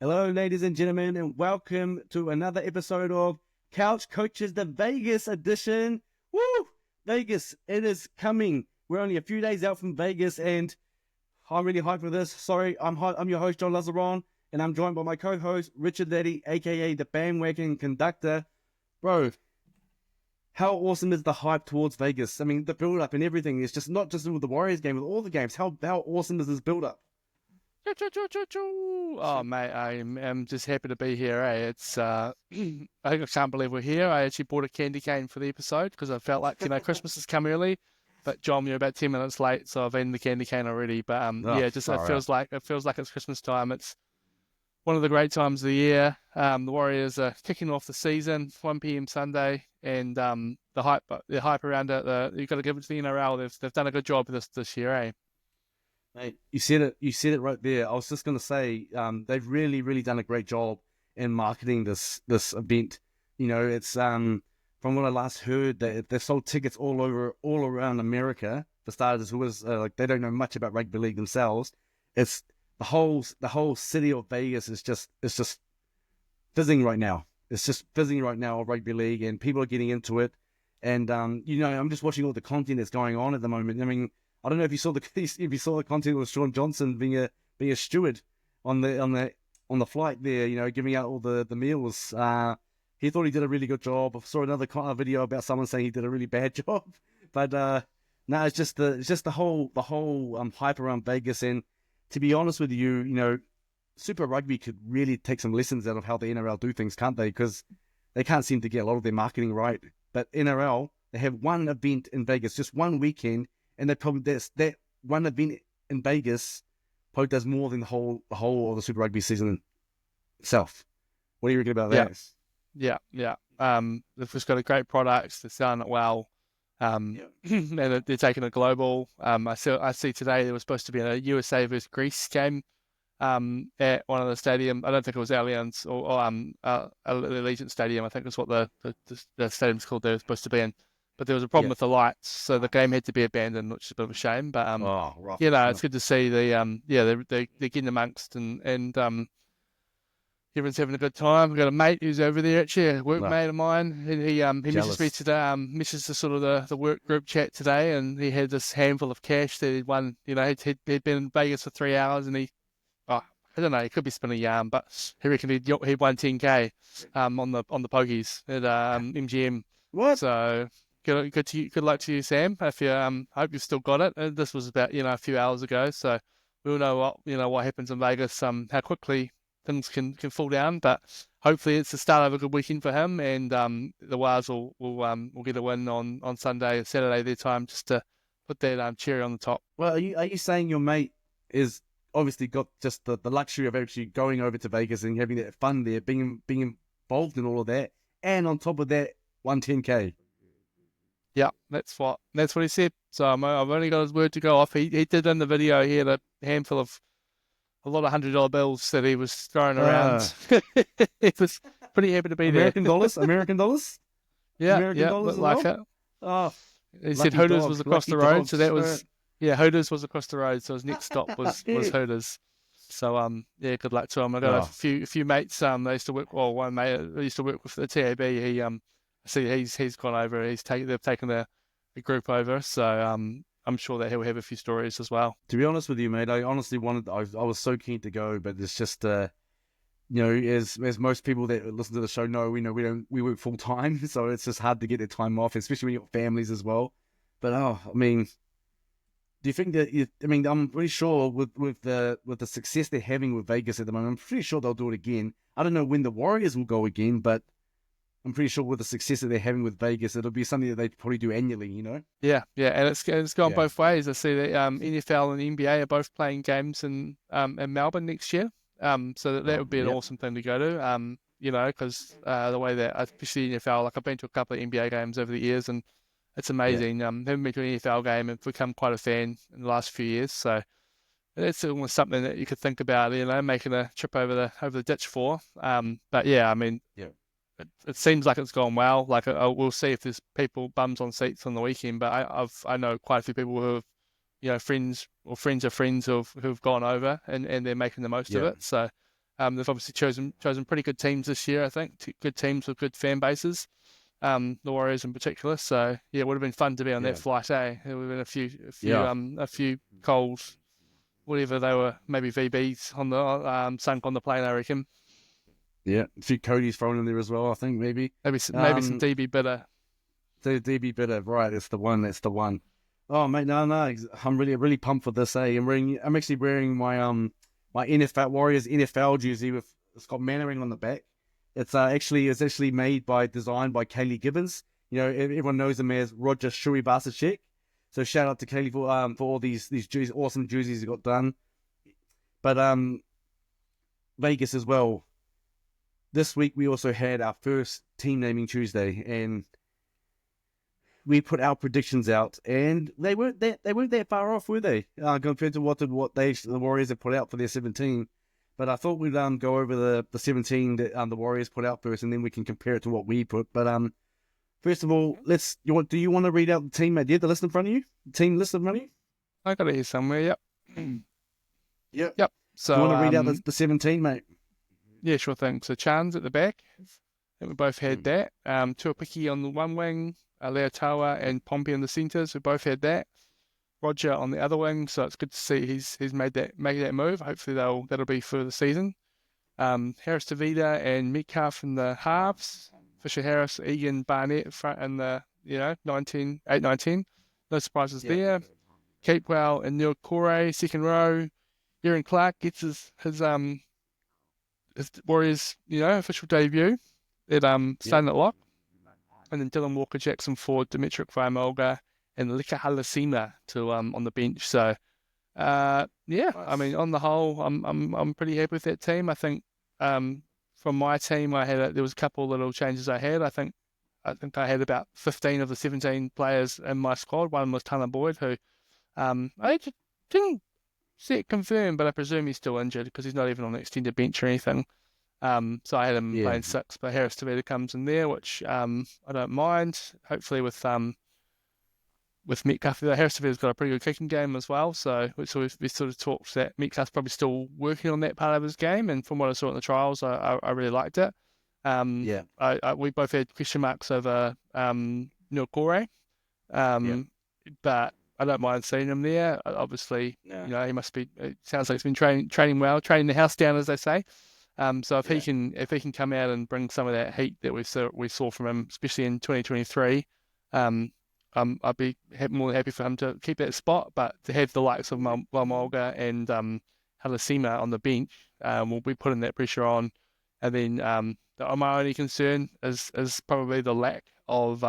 Hello, ladies and gentlemen, and welcome to another episode of Couch Coaches, the Vegas edition. Woo! Vegas, it is coming. We're only a few days out from Vegas, and I'm really hyped for this. Sorry, I'm your host, John Lazaron, and I'm joined by my co-host, Richard Leddy, a.k.a. the bandwagon conductor. Bro, how awesome is the hype towards Vegas? I mean, the build-up and everything is just not just with the Warriors game, with all the games. How awesome is this build-up? Oh mate, I'm just happy to be here. It's I can't believe we're here. I actually bought a candy cane for the episode because I felt like Christmas has come early, but John, you're about 10 minutes late, so I've eaten the candy cane already. But Oh, just it far out. feels like it's Christmas time. It's one of the great times of the year. The Warriors are kicking off the season, 1 p.m. Sunday, and the hype around it. You've got to give it to the NRL. They've done a good job this year, eh? Mate, you said it. You said it right there. I was just going to say, they've really done a great job in marketing this event. You know, it's from what I last heard, they've sold tickets all around America. For starters, who was like they don't know much about rugby league themselves. It's the whole city of Vegas is just fizzing right now. It's just fizzing right now of rugby league, and people are getting into it. And I'm just watching all the content that's going on at the moment. I mean, I don't know if you saw the content with Sean Johnson being a steward on the flight there. You know, giving out all the meals. He thought he did a really good job. I saw another video about someone saying he did a really bad job. But no, it's just the whole hype around Vegas. And to be honest with you, you know, Super Rugby could really take some lessons out of how the NRL do things, can't they? Because they can't seem to get a lot of their marketing right. But NRL, they have one event in Vegas, just one weekend, and they probably that one event in Vegas probably does more than the whole of the Super Rugby season itself. What do you reckon about Yeah, that? yeah. They've just got a great product. They're selling it well. Yeah. And they're taking it global. I see today there was supposed to be a USA versus Greece game at one of the stadium. I don't think it was Allianz or Allegiant Stadium. I think that's what the stadium's called. They're supposed to be in, but there was a problem Yeah. with the lights, so the game had to be abandoned, which is a bit of a shame. But Oh, rough. it's good to see they're getting amongst and everyone's having a good time. I've got a mate who's over there, actually, a No, workmate of mine. He messaged me jealous. today, messaged the sort of the work group chat today, and he had this handful of cash that he'd won. You know, he'd been in Vegas for 3 hours, and I don't know, he could be spinning a yarn, but he reckoned he won 10K on the pokies at MGM. What? So good luck to you, Sam. If you hope you've still got it. This was about a few hours ago, so we all know what happens in Vegas, how quickly things can fall down. But hopefully it's the start of a good weekend for him, and the Wars will get a win on Sunday, Saturday their time, just to put that cherry on the top. Well, are you saying your mate is obviously got just the luxury of actually going over to Vegas and having that fun there, being involved in all of that, and on top of that, 110K? Yeah, that's what he said. So I've only got his word to go off. He did in the video. He had a lot of $100 bills that he was throwing around. He was pretty happy to be there. American dollars, American dollars, American Looked dollars as like well. it. Oh, He said lucky Hooters was dog, across lucky the road, so dogs. that was Hooters was across the road. So his next stop was Yeah. Hooters. So good luck to him. I got a Oh, few mates. They used to work. Well, one mate I used to work with the TAB. I see he's gone over. They've taken the group over. So I'm sure that he'll have a few stories as well. to be honest with you, mate, I honestly wanted. I was so keen to go, but it's just as most people that listen to the show know, we work full time, so it's just hard to get the time off, especially when you got families as well. But I mean, do you think that I mean, I'm pretty sure with the success they're having with Vegas at the moment, I'm pretty sure they'll do it again. I don't know when the Warriors will go again, but I'm pretty sure with the success that they're having with Vegas, it'll be something that they probably do annually. Yeah, and it's gone Yeah. both ways. I see that NFL and the NBA are both playing games in Melbourne next year. So that Oh, would be an yep. awesome thing to go to. Because the way that, especially NFL, like I've been to a couple of NBA games over the years, and it's Yeah. amazing. Haven't been to an NFL game and become quite a fan in the last few years. So it's almost something that you could think about, making a trip over the ditch for. But yeah, I mean, Yeah. it seems like it's gone well. Like we'll see if there's people bums on seats on the weekend. But I know quite a few people who have friends or friends of friends who've gone over and they're making the most of Yeah. it. So They've obviously chosen pretty good teams this year, I think, good teams with good fan bases. The Warriors in particular. So yeah, it would have been fun to be on that Yeah. flight, eh? There would have been Yeah. a few Coles, whatever they were, maybe VBs on the sunk on the plane, I reckon. Yeah. A few Cody's thrown in there as well, I think, maybe. Maybe some DB bitter. So DB Bitter, right? It's the one. It's the one. Oh mate, no. I'm really pumped for this. I'm actually wearing my NFL Warriors NFL jersey with it's got Mannering on the back. It's actually designed by Kaylee Gibbons. You know, everyone knows him as Roger Shui Basachek. So shout out to Kaylee for all these jerseys, awesome jerseys he got done. But Vegas as well. This week we also had our first team naming Tuesday, and we put our predictions out, and they weren't that far off, were they? Compared to what the Warriors have put out for their 17. But I thought we'd go over the 17 that the Warriors put out first, and then we can compare it to what we put. But first of all, do you want to read out the team, mate? Do you have the list in front of you? The team list in front of you? I got it here somewhere. Yep. Yep. So do you want to read out the 17, mate? Yeah, sure thing. So Chan's at the back. We both had that. Tuapiki on the one wing, Leotawa and Pompey in the centres. We both had that. Roger on the other wing. So it's good to see he's made that move. Hopefully that'll be for the season. Harris Tavita and Metcalf in the halves. Fisher Harris, Egan, Barnett front in the 8, 9, 10. No surprises there. Capewell and Neil Corey, second row. Aaron Clark gets his Warriors, official debut at starting at lock. And then Dylan Walker, Jackson Ford, Dimitrik Vaimolga, and Lika Halasima to on the bench. So nice. I mean, on the whole, I'm pretty happy with that team. I think from my team, there was a couple of little changes I had. I think I had about 15 of the 17 players in my squad. One was Tanner Boyd, who I didn't see it confirmed, but I presume he's still injured because he's not even on the extended bench or anything. So I had him playing 6, but Harris Tavita comes in there, which I don't mind. Hopefully with Metcalf, Harris Tavita's got a pretty good kicking game as well. So we sort of talked that Metcalf's probably still working on that part of his game, and from what I saw in the trials, I really liked it. We both had question marks over Neil Corey, but I don't mind seeing him there. Obviously, he must be. It sounds like he's been training well, training the house down, as they say. So if he can come out and bring some of that heat that we saw from him, especially in 2023, I'd be more than happy for him to keep that spot. But to have the likes of Vaimolga and Halasima on the bench, will be putting that pressure on. And then my only concern is probably the lack of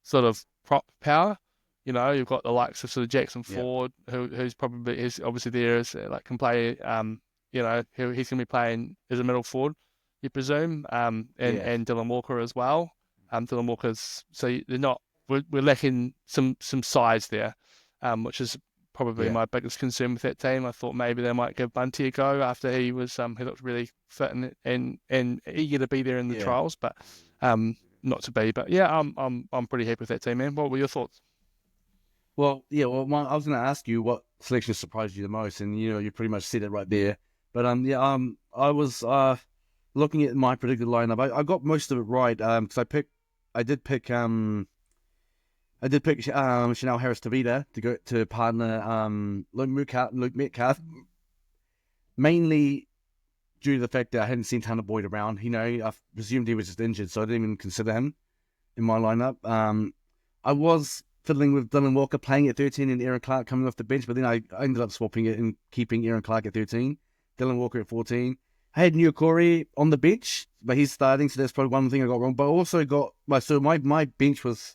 sort of prop power. You've got the likes of sort of Jackson Ford, who's obviously there as can play. He's going to be playing as a middle forward, you presume, and Dylan Walker as well. Dylan Walker's they're not. We're lacking some size there, which is probably my biggest concern with that team. I thought maybe they might give Bunty a go after he looked really fit and eager to be there in the trials, but not to be. But yeah, I'm pretty happy with that team, man. What were your thoughts? Well, I was going to ask you what selection surprised you the most, and you pretty much said it right there. But I was looking at my predicted lineup. I got most of it right because I did pick Chanel Harris Tavita to go to partner Luke Metcalf, mainly due to the fact that I hadn't seen Tanner Boyd around. I presumed he was just injured, so I didn't even consider him in my lineup. I was fiddling with Dylan Walker playing at 13 and Aaron Clark coming off the bench, but then I ended up swapping it and keeping Aaron Clark at 13, Dylan Walker at 14. I had Neil Corey on the bench, but he's starting, so that's probably one thing I got wrong. But I also got my bench was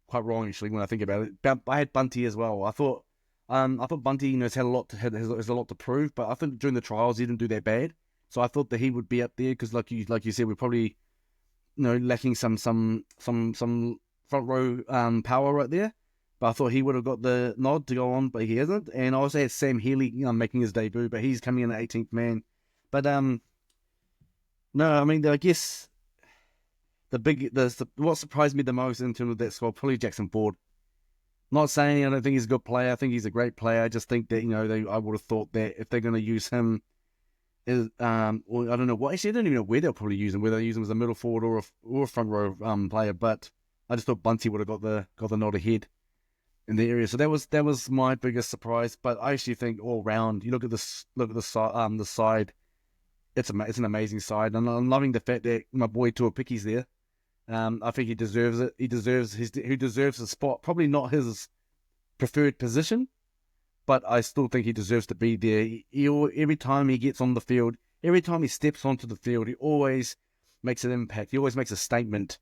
quite wrong actually when I think about it. I had Bunty as well. I thought Bunty has a lot to prove, but I think during the trials he didn't do that bad. So I thought that he would be up there because like you said, we're probably lacking some front row power right there. But I thought he would have got the nod to go on, but he hasn't. And I also had Sam Healy making his debut, but he's coming in at 18th man. But no, I mean I guess what surprised me the most in terms of that squad probably Jackson Ford. Not saying I don't think he's a good player. I think he's a great player. I just think that I would have thought that if they're going to use him or I don't know what. Actually, I don't even know where they'll probably use him. Whether they use him as a middle forward or a front row player. But I just thought Bunty would have got the nod ahead in the area. So that was my biggest surprise. But I actually think all round, you look at the side. It's an amazing side, and I'm loving the fact that my boy Tuapicky's there. I think he deserves it. He deserves the spot. Probably not his preferred position, but I still think he deserves to be there. Every time he gets on the field, every time he steps onto the field, he always makes an impact. He always makes a statement,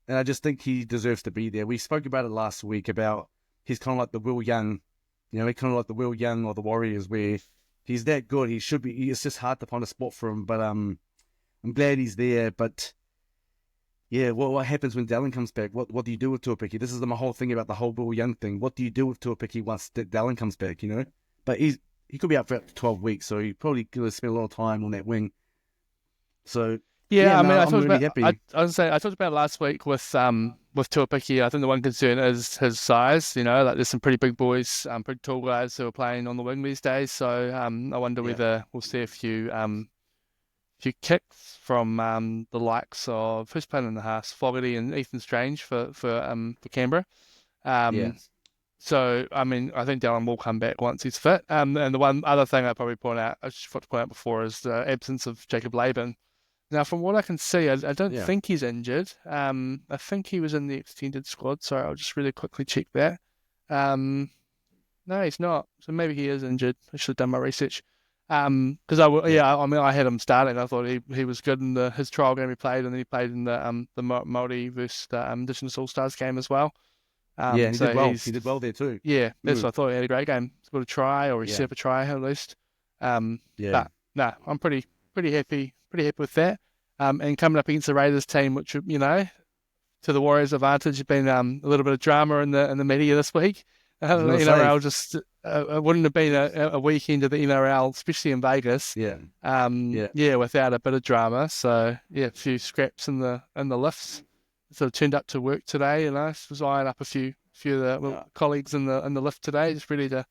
and I just think he deserves to be there. We spoke about it last week about he's kind of like the Will Young, he's kind of like the Will Young or the Warriors, where he's that good. He should be. It's just hard to find a spot for him, but I'm glad he's there. But yeah, what happens when Dallin comes back? What do you do with Tuapiki? This is my whole thing about the whole Will Young thing. What do you do with Tuapiki once Dallin comes back? But he could be out for up to 12 weeks, so he probably going to spend a lot of time on that wing. So Yeah, I mean, I'm really happy. I was saying I talked about it last week with Tuapiki. I think the one concern is his size. Like there's some pretty big boys, pretty tall guys who are playing on the wing these days. So I wonder whether we'll see a few kicks from the likes of who's playing in the house, Fogarty and Ethan Strange for Canberra. Yeah. So I mean, I think Dallin will come back once he's fit. And the one other thing I just forgot to point out before, is the absence of Jacob Laban. Now, from what I can see, I don't think he's injured. I think he was in the extended squad. Sorry, I'll just really quickly check that. No, he's not. So maybe he is injured. I should have done my research. Because I had him starting. I thought he was good in his trial game he played, and then he played in the Māori versus the Indigenous All Stars game as well. And he did well. He did well there too. Yeah, that's what I thought. He had a great game. He's got a try, or he set up a try at least. But no, I'm pretty happy with that. And coming up against the Raiders team, which to the Warriors' advantage, has been a little bit of drama in the media this week. The NRL just it wouldn't have been a weekend of the NRL, especially in Vegas. Without a bit of drama. So a few scraps in the lifts. Sort of turned up to work today, was eyeing up a few of the colleagues in the lift today, just ready to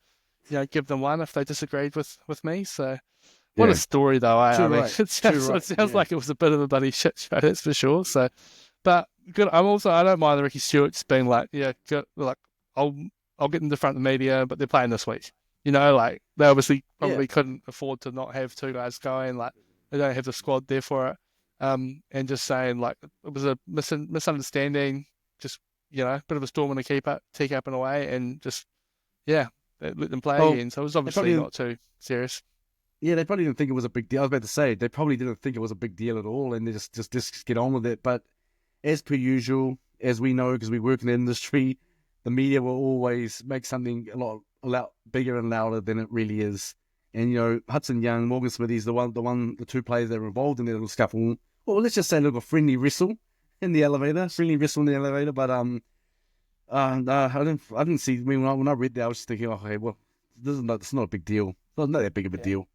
give them one if they disagreed with me. So. What a story, though. It sounds like it was a bit of a bloody shit show, that's for sure. So, but good. I don't mind the Ricky Stewart just being like, good, like I'll get in the front of the media, but they're playing this week. Like they obviously probably couldn't afford to not have two guys going. Like they don't have the squad there for it. And just saying like it was a misunderstanding. Just a bit of a storm in the teacup in a way, and just let them play again. So it was obviously not too serious. Yeah, they probably didn't think it was a big deal. I was about to say, they probably didn't think it was a big deal at all, and they just get on with it. But as per usual, as we know, because we work in the industry, the media will always make something a lot bigger and louder than it really is. And, Hudson Young, Morgan Smithy's the two players that were involved in the little scuffle. Well, let's just say a little friendly wrestle in the elevator. But no, I didn't see. I mean, when I read that, I was just thinking, okay, well, it's not a big deal. It's not that big of a deal.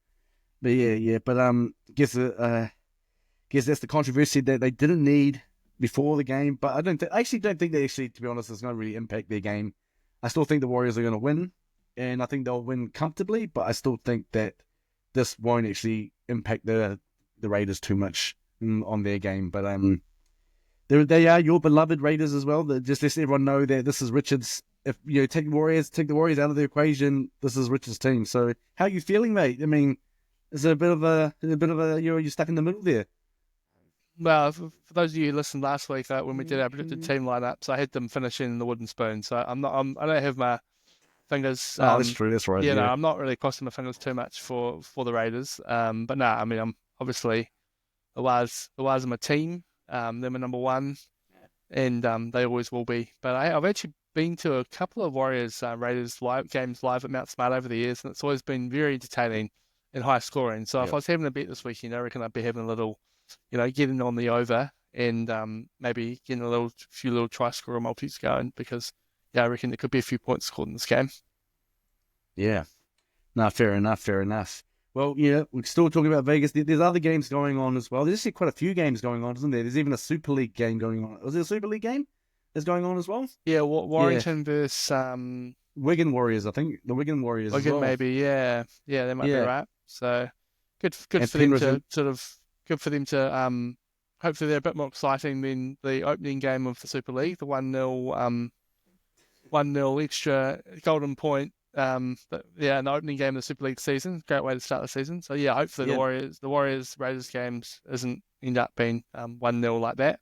But but guess that's the controversy that they didn't need before the game. But I actually don't think that to be honest, it's going to really impact their game. I still think the Warriors are going to win, and I think they'll win comfortably. But I still think that this won't actually impact the Raiders too much on their game. But they are your beloved Raiders as well. Just let everyone know that this is Richard's. If take the Warriors out of the equation, this is Richard's team. So how are you feeling, mate? I mean. Is it a bit of a you're stuck in the middle there? Well, for those of you who listened last week, when we did our predicted team lineups, I had them finishing in the wooden spoon. So I don't have my fingers. That's true. That's right. I'm not really crossing my fingers too much for the Raiders. But no, I mean, I'm obviously the Waz are my team. They're my number one, and they always will be. But I've actually been to a couple of Warriors Raiders games live at Mount Smart over the years, and it's always been very entertaining. And high scoring. So if I was having a bet this weekend, I reckon I'd be having a little, getting on the over and maybe getting a few little try scorer multis going because, I reckon there could be a few points scored in this game. Yeah. No, fair enough. Well, we're still talking about Vegas. There's other games going on as well. There's actually quite a few games going on, isn't there? There's even a Super League game going on. Was there a Super League game that's going on as well? Yeah, Warrington versus... Wigan Warriors, I think. The Wigan Warriors as well. Maybe, yeah. Yeah, they might be right. So, good And for them Penrith, to good for them to hopefully they're a bit more exciting than the opening game of the Super League, the 1-0 extra golden point. In the opening game of the Super League season, great way to start the season. So yeah, hopefully yeah, the Warriors Raiders games isn't end up being 1-0 like that.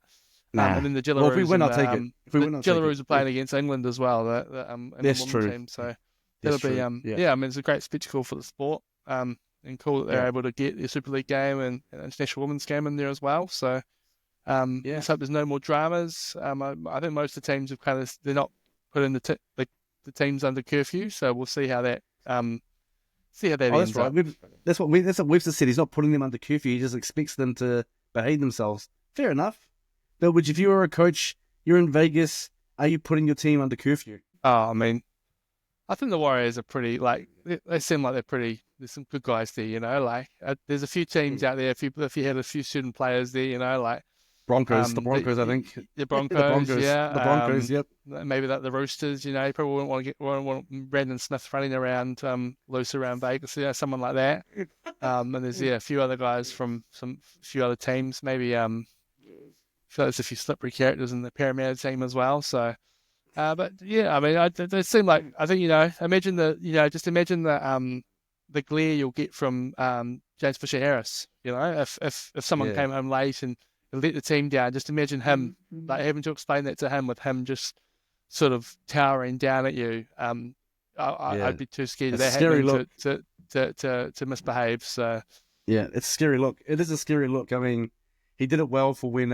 nah. And then the Well, if we Jillaroos win, and I'll take it. If we the win, I'll take it. Jillaroos are playing against England as well, in the That's women true. team. So That's it'll be true. Yeah, I mean it's a great spectacle for the sport. And cool that they're yeah, able to get the Super League game and an international women's game in there as well. So yeah. let's hope there's no more dramas. I think most of the teams have they're not putting the teams under curfew, so we'll see how that Oh, that's ends right. up. That's what Webster said. He's not putting them under curfew. He just expects them to behave themselves. Fair enough. But if you were a coach, you're in Vegas, are you putting your team under curfew? Oh, I mean, I think the Warriors are pretty they seem like they're pretty. There's some good guys there, there's a few teams out there. If you had a few student players there, The Broncos, I think. the The Broncos, Broncos, yeah. the Broncos. Yep. Maybe the Roosters, you probably wouldn't want Brandon Smith running around loose around Vegas, someone like that. And there's a few other guys from few other teams. Maybe feel there's a few slippery characters in the Parramatta team as well. So, but yeah, I mean, they seem like I think imagine the glare you'll get from James Fisher Harris. If someone Yeah. came home late and let the team down, just imagine him like having to explain that to him with him just sort of towering down at you. I'd be too scared of It's a that scary happening look. to misbehave. So Yeah, it's a scary look. It is a scary look. I mean, he did it well for when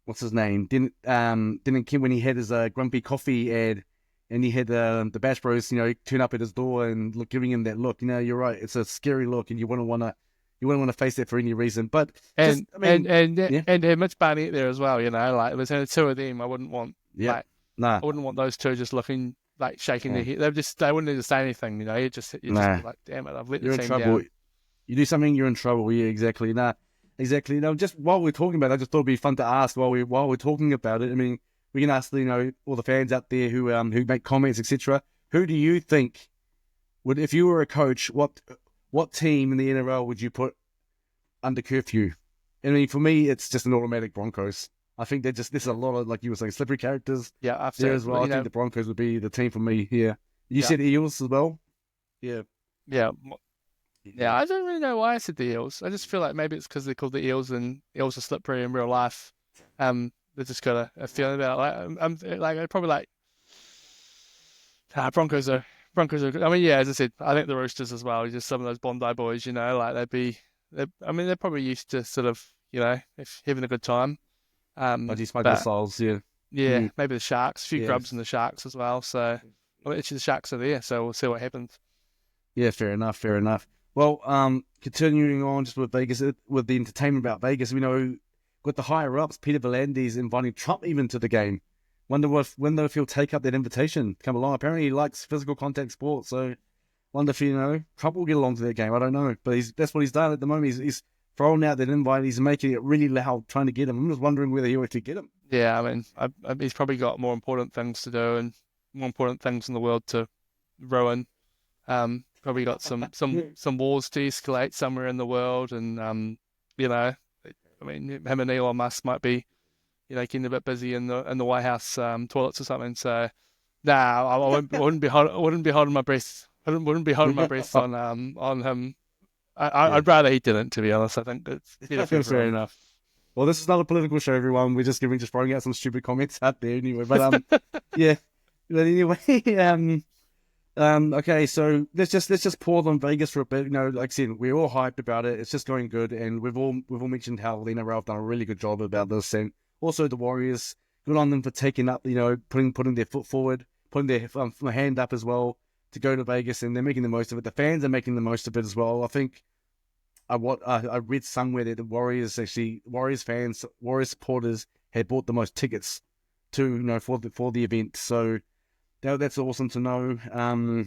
what's his name? Didn't when he had his grumpy coffee ad, and he had the Bash Bros, turn up at his door and giving him that look. You're right. It's a scary look, and you wouldn't want to face that for any reason. But and yeah, Mitch Barnett there as well. Like there's only two of them. I wouldn't want yeah, nah, I wouldn't want those two just looking like shaking their head. They wouldn't need to say anything. You just like, damn it, I've let you're the in team trouble. down. You do something, you're in trouble. Yeah, exactly. Nah, exactly. Just while we're talking about it, I just thought it'd be fun to ask while we're talking about it. I mean, we can ask all the fans out there who make comments, etc. Who do you think would, if you were a coach, what team in the NRL would you put under curfew? I mean, for me, it's just an automatic Broncos. I think there's a lot of, like you were saying, slippery characters Yeah, there as well. I think the Broncos would be the team for me here. You said Eels as well? Yeah. Yeah. Yeah, I don't really know why I said the Eels. I just feel like maybe it's because they're called the Eels and Eels are slippery in real life. They just got a feeling about it. I'd probably Broncos are good. I mean, yeah, as I said, I think the Roosters as well. Just some of those Bondi boys, they're probably used to sort of, if having a good time. Budgie Smoke But missiles, yeah. yeah, maybe the Sharks, a few Yeah. grubs in the Sharks as well. So, actually, the Sharks are there, so we'll see what happens. Yeah, fair enough. Well, continuing on just with Vegas, with the entertainment about Vegas, with the higher ups, Peter V'landys inviting Trump even to the game. Wonder if he'll take up that invitation, come along. Apparently, he likes physical contact sports, so wonder if Trump will get along to that game. I don't know, but that's what he's done at the moment. He's throwing out that invite. He's making it really loud, trying to get him. I'm just wondering whether he'll actually get him. Yeah, I mean, he's probably got more important things to do and more important things in the world to ruin. Probably got some wars to escalate somewhere in the world, and I mean, him and Elon Musk might be, getting a bit busy in the White House toilets or something. So, I wouldn't be holding my breath. I wouldn't be holding my breath on him. I'd rather he didn't, to be honest. I think it's fair enough. Well, this is not a political show, everyone. We're just throwing out some stupid comments out there anyway. But yeah. But anyway, okay, so let's just pause on Vegas for a bit. Like I said, we're all hyped about it. It's just going good, and we've all mentioned how the NRL have done a really good job about this, and also the Warriors. Good on them for taking up, putting their foot forward, putting their hand up as well to go to Vegas, and they're making the most of it. The fans are making the most of it as well. I think I read somewhere that the Warriors fans, Warriors supporters had bought the most tickets to for the event. So that's awesome to know.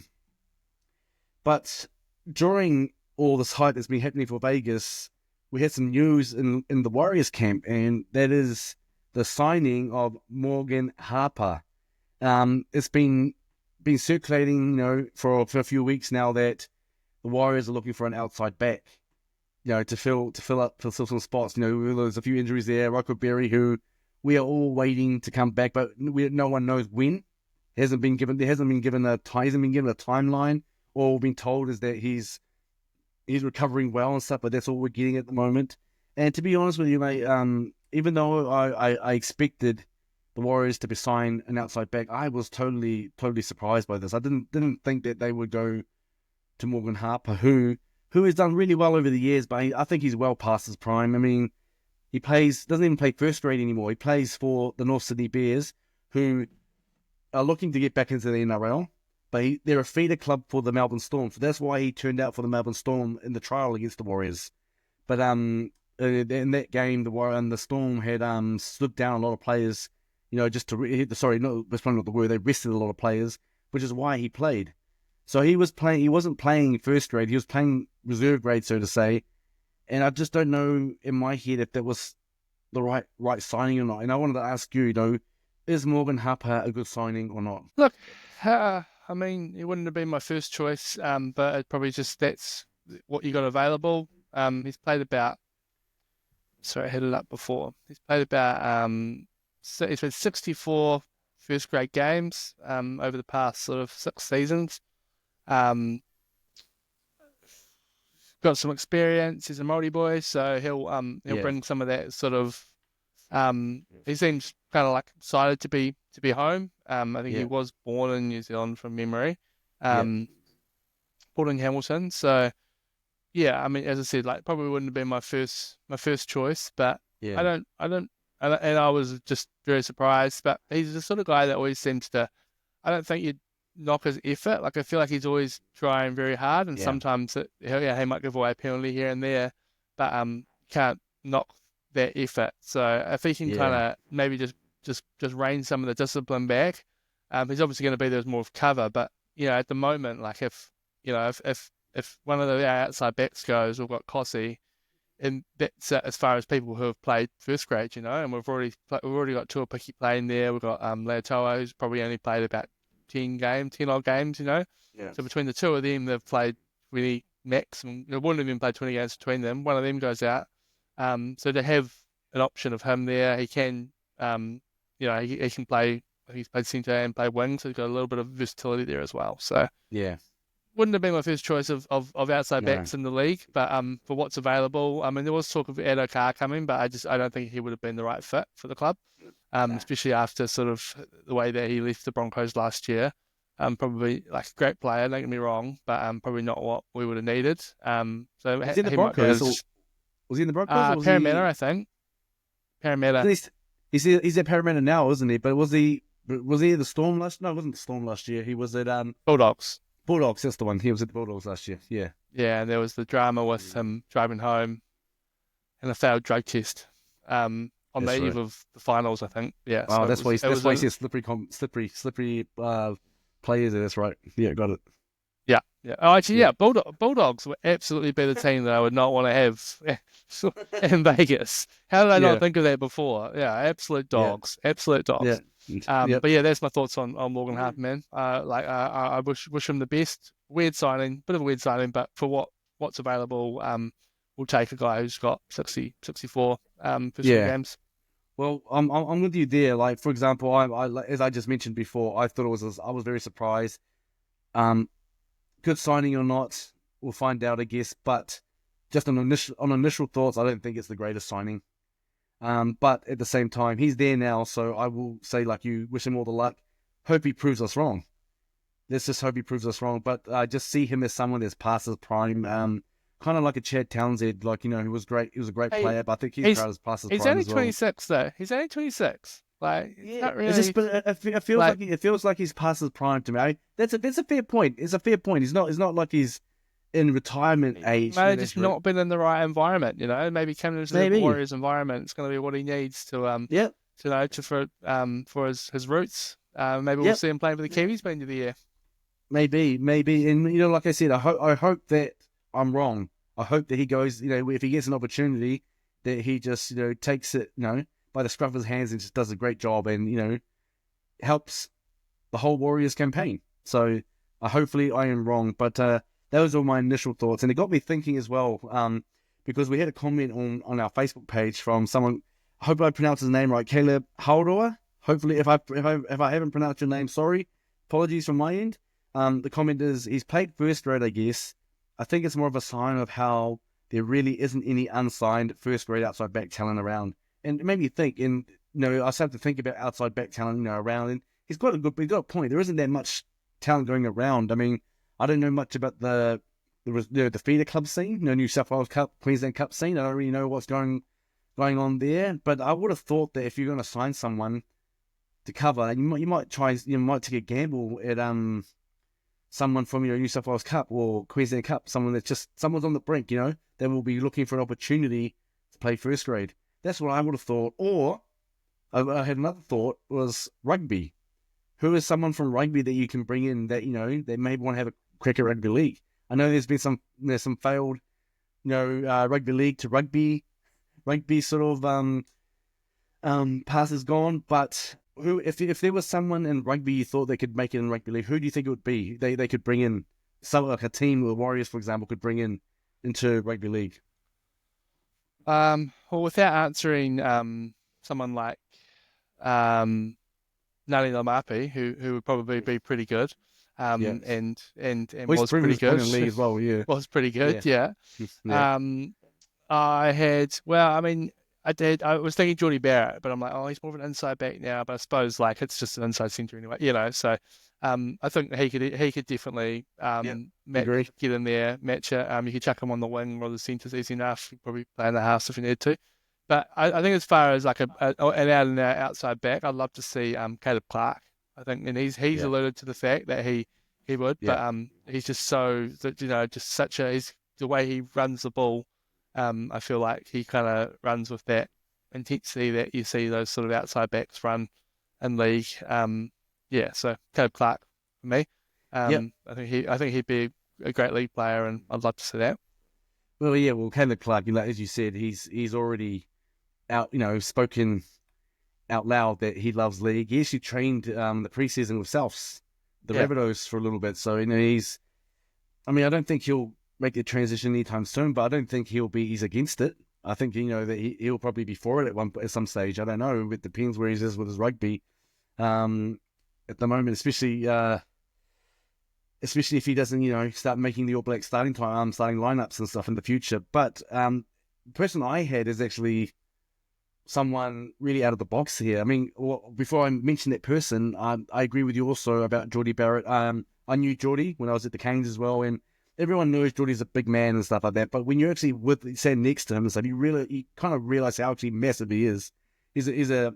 But during all this hype that's been happening for Vegas, we had some news in the Warriors camp, and that is the signing of Morgan Harper. It's been circulating, for a few weeks now that the Warriors are looking for an outside back, to fill some spots. There's a few injuries there. Rocco Berry, who we are all waiting to come back, but no one knows when. There hasn't been given a timeline. All we've been told is that he's recovering well and stuff, but that's all we're getting at the moment. And to be honest with you, mate, even though I expected the Warriors to be signed an outside back, I was totally surprised by this. I didn't think that they would go to Morgan Harper, who has done really well over the years, but I think he's well past his prime. I mean, he doesn't even play first grade anymore. He plays for the North Sydney Bears, who are looking to get back into the NRL, but they're a feeder club for the Melbourne Storm. So that's why he turned out for the Melbourne Storm in the trial against the Warriors. But in that game, the Storm had slipped down a lot of players, just to that's probably not the word. They rested a lot of players, which is why he played. So he wasn't playing first grade. He was playing reserve grade, so to say. And I just don't know in my head if that was the right signing or not. And I wanted to ask you, is Morgan Harper a good signing or not? Look, I mean, it wouldn't have been my first choice, but it probably that's what you got available. He's played about. Sorry, I had it up before. He's played about. He's played 64 first grade games over the past sort of 6 seasons. Got some experience. He's a Māori boy, so he'll bring some of that sort of. He seems kind of like excited to be home. I think he was born in New Zealand from memory. Born in Hamilton, so yeah. I mean, as I said, like probably wouldn't have been my first choice, but I don't, and I was just very surprised. But he's the sort of guy that always seems to. I don't think you'd knock his effort. Like I feel like he's always trying very hard, and sometimes he might give away a penalty here and there, but can't knock that effort. So if he can kind of maybe just rein some of the discipline back, he's obviously going to be there as more of cover. But at the moment, like if one of the outside backs goes, we've got Kossi, and that's as far as people who have played first grade, and we've already got Tuapiki playing there. We've got Leotoa, who's probably only played about 10 odd games, So between the two of them, they've played 20 max, and they wouldn't have even played 20 games between them. One of them goes out. So to have an option of him there, he can, he can play. He's played centre and play wing, so he's got a little bit of versatility there as well. So wouldn't have been my first choice of outside backs in the league, but for what's available, I mean, there was talk of Ed O'Carr coming, but I don't think he would have been the right fit for the club, especially after sort of the way that he left the Broncos last year. Probably like a great player, don't get me wrong, but probably not what we would have needed. So was he in the Broncos? Was he in the Broncos? Or was Parramatta, I think. Parramatta. He's at Parramatta now, isn't he? But was he at the Storm last? No, it wasn't the Storm last year. He was at Bulldogs. Bulldogs, that's the one. He was at the Bulldogs last year. Yeah. Yeah, and there was the drama with him driving home and a failed drug test on the eve of the finals, I think. Yeah. Oh, so that's why he says slippery players. That's right. Yeah, got it. Yeah. Oh, actually, Bulldogs would absolutely be the team that I would not want to have in Vegas. How did I not think of that before? Yeah, absolute dogs. Absolute dogs. Yeah. But yeah, that's my thoughts on Morgan Harper, man. I wish him the best. Bit of a weird signing, but for what's available, we'll take a guy who's got 64 first games. Well, I'm with you there. Like, for example, I as I just mentioned before, I was very surprised. Good signing or not, we'll find out, I guess. But just on initial thoughts, I don't think it's the greatest signing. But at the same time, he's there now, so I will say, like you, wish him all the luck. Hope he proves us wrong. Let's just hope he proves us wrong. But I just see him as someone that's past his prime. Kind of like a Chad Townsend, like, he was great. He was a great player, but I think he's past his prime as well. He's only 26, though. He's only 26. Like, not really. It feels like he's past his prime to me. That's a fair point. It's a fair point. It's not like he's in retirement age. Maybe just not been in the right environment, Maybe coming into the Warriors environment, it's going to be what he needs to for his roots. Maybe we'll see him playing for the Kiwis by the end of the year. Maybe, and like I said, I hope that I'm wrong. I hope that he goes, if he gets an opportunity, that he just takes it, by the scruff of his hands and just does a great job and helps the whole Warriors campaign. So hopefully I am wrong, but those are my initial thoughts, and it got me thinking as well. Because we had a comment on our Facebook page from someone. I hope I pronounced his name right, Caleb Hauroa. Hopefully, if I haven't pronounced your name, sorry. Apologies from my end. The comment is he's played first grade, I guess. I think it's more of a sign of how there really isn't any unsigned first grade outside back talent around, and it made me think. And I started to think about outside back talent, around, and he's got a point. There isn't that much talent going around. I mean, I don't know much about the feeder club scene, New South Wales Cup, Queensland Cup scene. I don't really know what's going on there, but I would have thought that if you're going to sign someone to cover, you might take a gamble at someone from New South Wales Cup or Queensland Cup, someone's on the brink, they will be looking for an opportunity to play first grade. That's what I would have thought. Or I had another thought was rugby. Who is someone from rugby that you can bring in that they maybe want to have a crack at rugby league? I know there's been some failed rugby league to rugby sort of passes gone, but who if there was someone in rugby you thought they could make it in rugby league, who do you think it would be? They could bring in someone like a team, the Warriors for example, could bring in into rugby league. Well, without answering someone like Nani Lamapi, who would probably be pretty good. And well, was pretty good in league as well, yeah. Was pretty good, yeah. Yeah. I was thinking Geordie Barrett, but I'm like, oh, he's more of an inside back now. But I suppose like it's just an inside centre anyway, So I think he could definitely get in there, match it. You could chuck him on the wing or the centres easy enough. He'd probably play in the house if he needed to. But I think as far as like an out and out outside back, I'd love to see Caleb Clark. I think, and he's alluded to the fact that he would, but he's just so just such the way he runs the ball. I feel like he kind of runs with that intensity that you see those sort of outside backs run in league. So Caleb Clark for me. I think he'd be a great league player, and I'd love to see that. Well, Caleb Clark, as you said, he's already out, spoken out loud that he loves league. He actually trained the preseason with Souths, the Rabbitohs, for a little bit. So I don't think he'll make the transition anytime soon, but I don't think he's against it. I think that he'll probably be for it at some stage. I don't know. It depends where he is with his rugby at the moment, especially if he doesn't start making the All Blacks starting lineups and stuff in the future. But the person I had is actually someone really out of the box here. I mean, before I mention that person, I agree with you also about Geordie Barrett. I knew Geordie when I was at the Canes as well, and everyone knows Geordie's a big man and stuff like that. But when you're actually standing next to him and stuff, you kind of realize how actually massive he is. He's a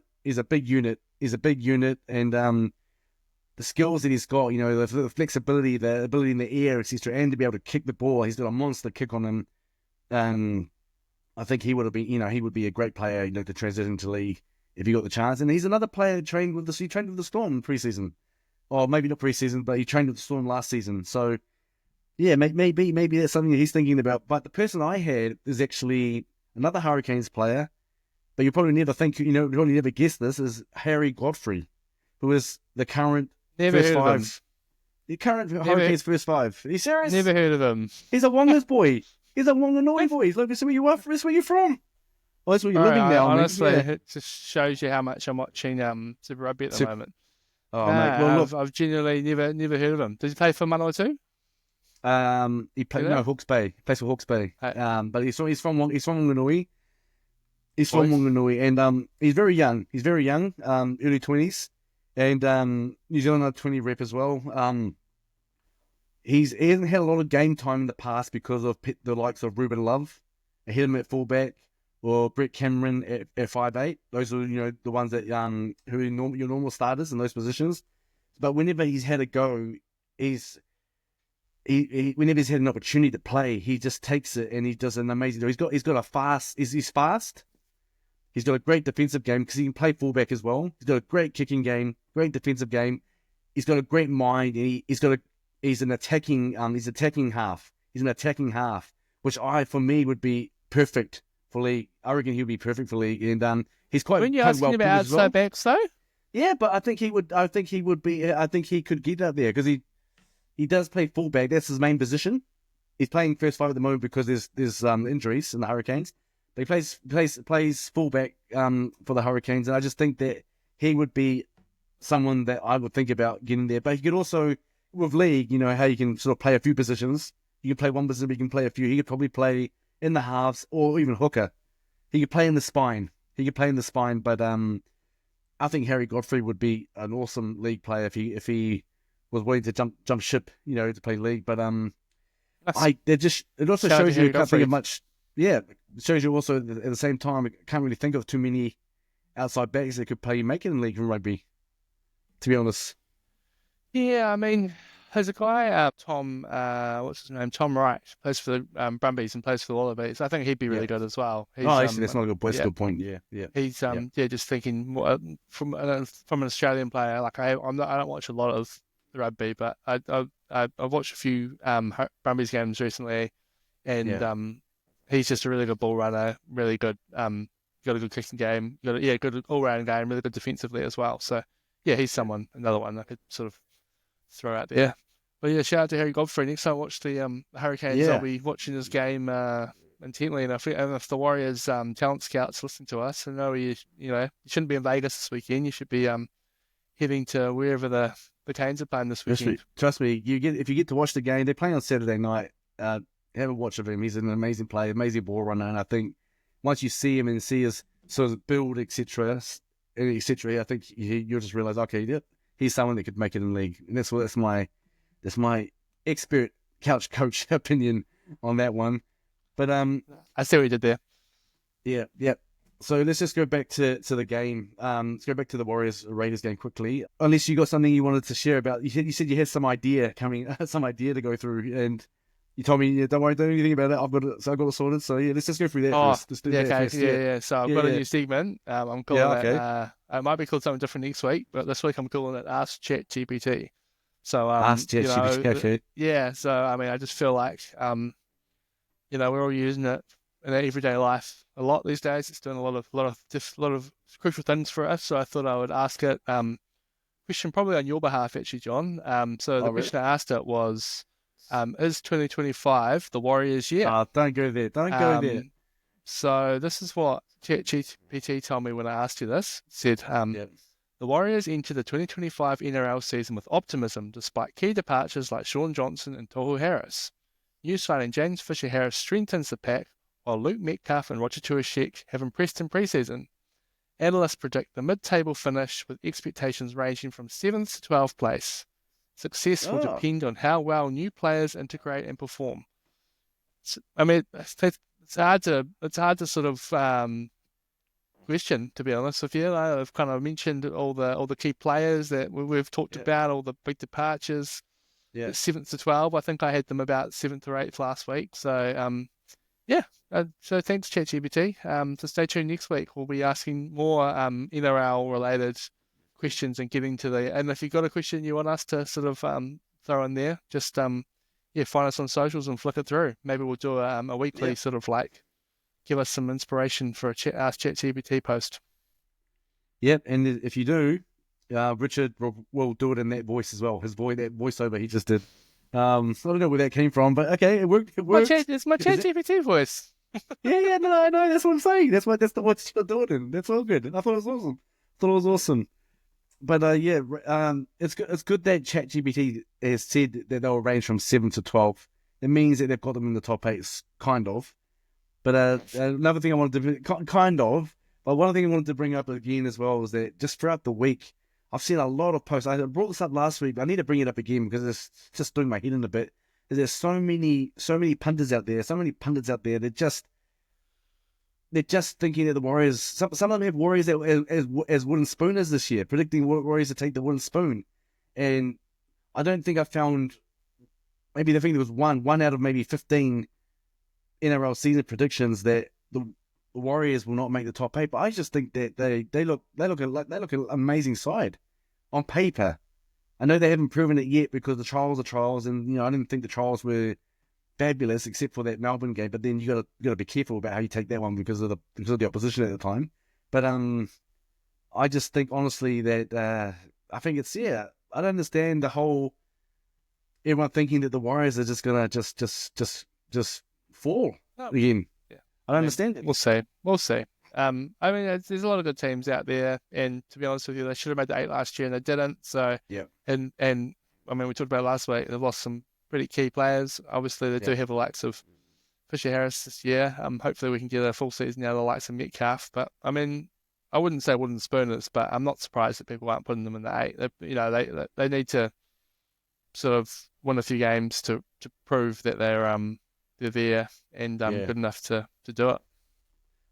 big unit. He's a big unit, and the skills that he's got, the flexibility, the ability in the air, etc., and to be able to kick the ball. He's got a monster kick on him. I think he would be a great player, to transition to league if he got the chance. And he's another player he trained with the Storm preseason, or maybe not preseason, but he trained with the Storm last season. So yeah, maybe that's something that he's thinking about. But the person I had is actually another Hurricanes player, but you probably never probably never guess this, is Harry Godfrey, who is the current first five. The current Hurricanes first five. Are you serious? Never heard of him. He's a Wongas boy. He's a Wanganui boy. Look, that's where you are. That's where you're from. Well, that's where you're living now. Honestly, it just shows you how much I'm watching Super Rugby at the moment. Oh, mate. Well, look, I've genuinely never heard of him. Does he play for Manawatu? He played Hawke's Bay. He plays for Hawke's Bay. But he's from Wanganui. He's from Wanganui, and he's very young. He's very young, early 20s, and New Zealand under 20 rep as well. He hasn't had a lot of game time in the past because of the likes of Ruben Love. I hit him at fullback, or Brett Cameron at 5'8". Those are the ones that who are your normal starters in those positions. But whenever he's had a go, whenever he's had an opportunity to play, he just takes it and he does an amazing job. He's got a fast. He's fast. He's got a great defensive game because he can play fullback as well. He's got a great kicking game, great defensive game. He's got a great mind. And he's an attacking. He's attacking half. He's an attacking half, which for me would be perfect for league. I reckon he'll be perfect for league, and he's quite. When you're asking about outside backs, though, yeah, but I think he would. I think he would be. I think he could get out there because he does play fullback. That's his main position. he's playing first five at the moment because there's injuries in the Hurricanes. But he plays fullback for the Hurricanes, and I just think that he would be someone that I would think about getting there. But he could also, with league, you know how you can sort of play a few positions. You can play one position, but you can play a few. He could probably play in the halves or even hooker. He could play in the spine. But I think Harry Godfrey would be an awesome league player if he was willing to jump ship, you know, to play league. But it also Shout out to shows you Harry you can't think Godfrey. of much. Yeah, it shows you also at the same time, I can't really think of too many outside backs that could play make it in league from rugby. To be honest, Yeah, I mean, there's a guy, Tom, what's his name? Tom Wright, plays for the Brumbies and plays for the Wallabies. I think he'd be yeah. really good as well. Oh, He's actually, that's not a good. That's a yeah, good point. Yeah, yeah, he's yeah, yeah, just thinking more, from an Australian player. Like I don't watch a lot of the rugby, but I've watched a few Brumbies games recently, and yeah. he's just a really good ball runner, really good got a good kicking game, good all round game, really good defensively as well. So yeah, he's another one I could sort of throw out there. But yeah, shout out to Harry Godfrey. Next time I watch the Hurricanes, I'll Yeah. be watching this game intently. And if the Warriors talent scouts listen to us, I know you shouldn't be in Vegas this weekend. You should be heading to wherever the Canes are playing this weekend. Trust me. If you get to watch the game, they're playing on Saturday night. Have a watch of him. He's an amazing player, amazing ball runner, and I think once you see him and see his sort of build, etc., I think you'll just realize, okay, yeah, he's someone that could make it in the league, and that's my expert couch coach opinion on that one. But I see what you did there. yeah. So let's just go back to the game. Let's go back to the Warriors Raiders game quickly. Unless you got something you wanted to share about, you said you had some idea to go through, and you told me, yeah, don't worry, don't do anything about it. I've got it sorted. So yeah, let's just go through that first. Let's do that first. Yeah. So I've got a new segment. I'm calling it. It might be called something different next week, but this week I'm calling it Ask Chat GPT. So Ask Chat GPT. Okay. Yeah. So I mean, I just feel like we're all using it in our everyday life a lot these days. It's doing a lot of crucial things for us. So I thought I would ask it. Question probably on your behalf, actually, John. So the question I asked it was, is 2025 the Warriors' year? Don't go there. Don't go there. So this is what ChatGPT told me when I asked you this. It said, the Warriors enter the 2025 NRL season with optimism despite key departures like Shaun Johnson and Tohu Harris. New signing James Fisher-Harris strengthens the pack, while Luke Metcalf and Roger Tuashek have impressed in pre-season. Analysts predict the mid-table finish with expectations ranging from 7th to 12th place. Success will depend on how well new players integrate and perform. I mean, it's hard to sort of question, to be honest with you. I've kind of mentioned all the key players that we've talked about, all the big departures. Yeah. 7th to 12th. I think I had them about 7th or 8th last week. So so thanks, ChatGPT. So stay tuned next week. We'll be asking more NRL related questions and getting to and if you've got a question you want us to sort of throw in there, just find us on socials and flick it through. Maybe we'll do a weekly sort of like give us some inspiration for a Ask ChatGPT post. Yep, and if you do, Richard will do it in that voice as well. That voiceover he just did. I don't know where that came from, but okay, it worked. It's my ChatGPT voice. yeah, no, I know. That's what I'm saying. That's what you're doing. That's all good. I thought it was awesome. But it's good that ChatGPT has said that they'll range from 7 to 12. It means that they've got them in the top 8, kind of. But another thing I wanted to kind of. But one thing I wanted to bring up again as well was that just throughout the week, I've seen a lot of posts. I brought this up last week, but I need to bring it up again because it's just doing my head in a bit. There's so many punters out there. They're just thinking that the Warriors. Some of them have Warriors as wooden spooners this year, predicting Warriors to take the wooden spoon. And I don't think I found. Maybe the thing there was one out of maybe 15 NRL season predictions that the Warriors will not make the top 8. But I just think that they look an amazing side on paper. I know they haven't proven it yet because the trials are trials, and I didn't think the trials were fabulous except for that Melbourne game. But then you got to be careful about how you take that one because of the opposition at the time. But I just think honestly that I think it's I don't understand the whole everyone thinking that the Warriors are just gonna just fall Oh, again. yeah. I don't Yeah, understand it. we'll see. We'll see. I mean, there's a lot of good teams out there, and to be honest with you, they should have made the 8 last year and they didn't. So, Yeah, and I mean, we talked about it last week. They've lost some pretty key players. Obviously, they yeah, do have the likes of Fisher Harris this year. Hopefully we can get a full season out of the likes of Metcalf. But I mean, I wouldn't say wooden spooners, but I'm not surprised that people aren't putting them in the 8. They need to sort of win a few games to prove that they're there and yeah. good enough to do it.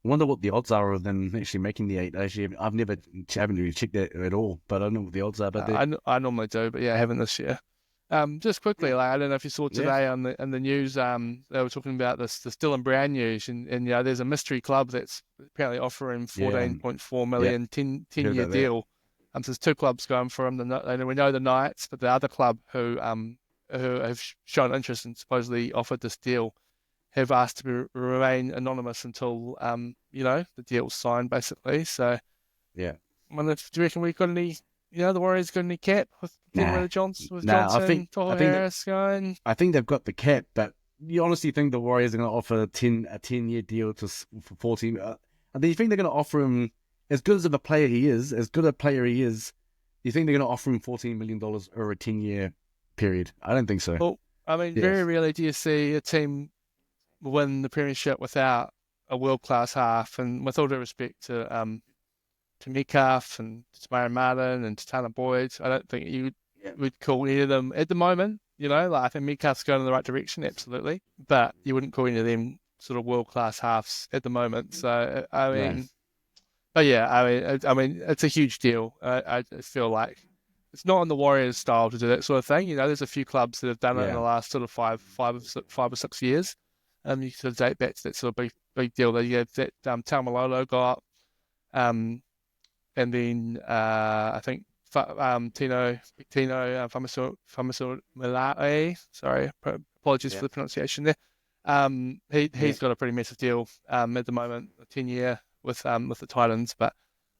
I wonder what the odds are of them actually making the 8. Actually, haven't really checked that at all, but I don't know what the odds are. But I normally do, but yeah, I haven't this year. Just quickly, yeah, like I don't know if you saw yeah, today on the news, they were talking about this Dylan Brown news, and there's a mystery club that's apparently offering yeah, 14.4 yeah. million 10 Heard year about that. deal. So there's 2 clubs going for him. We know the Knights, but the other club who have shown interest and supposedly offered this deal have asked to remain anonymous until the deal's signed, basically. So, Yeah. I wonder do you reckon we got any? The Warriors got any cap with getting rid Nah, of Johnson, with nah. Johnson, I Tohu think that Harris going? I think they've got the cap, but you honestly think the Warriors are going to offer a 10-year deal for 14? And do you think they're going to offer him as good as of a player he is, as good a player he is? Do you think they're going to offer him $14 million over a 10-year period? I don't think so. Well, I mean, very Yes. rarely do you see a team win the premiership without a world class half. And with all due respect to Metcalf and to Myron Martin and to Tanner Boyd, I don't think you Yeah. would call any of them at the moment. Like I think Metcalf's going in the right direction, absolutely, but you wouldn't call any of them sort of world class halves at the moment. So I No. mean, but yeah, I mean, it's a huge deal. I just feel like it's not on the Warriors style to do that sort of thing. There's a few clubs that have done it in the Yeah. last sort of 5 or 6 years. You sort of date back to that sort of big deal that you have that Taumalolo got, and then I think Tino Famaso Malae. Sorry, apologies Yeah. for the pronunciation there. Yeah. He's got a pretty massive deal at the moment, a 10-year with the Titans. But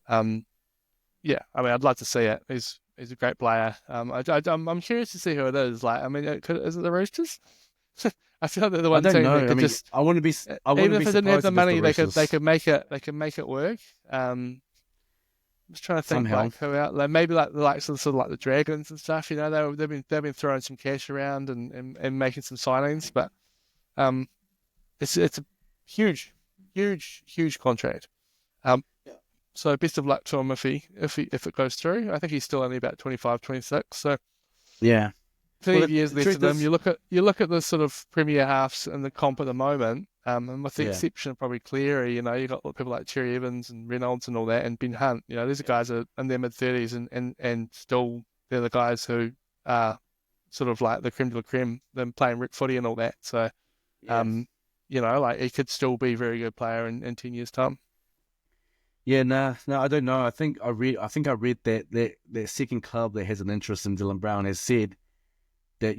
yeah, I mean, I'd love to see it. He's a great player. I'm curious to see who it is. Like, I mean, is it the Roosters? I feel like they're the I one don't team that know. I could mean, just, I wouldn't be. I even wouldn't if be they didn't have surprised the if it's the money, they Roosters could make it. They can make it work. I'm just trying to think somehow. like who out, like maybe like the likes of sort of like the Dragons and stuff. They've been throwing some cash around and making some signings, but um, it's a huge, huge, huge contract. Um, Yeah. so best of luck to him if it goes through. I think he's still only about 25, 26. So Yeah. plenty Well, of years the left truth of him. is, You look at the sort of premier halves in the comp at the moment, and with the yeah. exception of probably Cleary, you got people like Cherry Evans and Reynolds and all that, and Ben Hunt. These are Yeah. guys are in their mid-30s, and still they're the guys who are sort of like the creme de la creme, them playing rec footy and all that. So, Yes. um, like he could still be a very good player in 10 years' time. Yeah, no, I don't know. I think I read that second club that has an interest in Dylan Brown has said that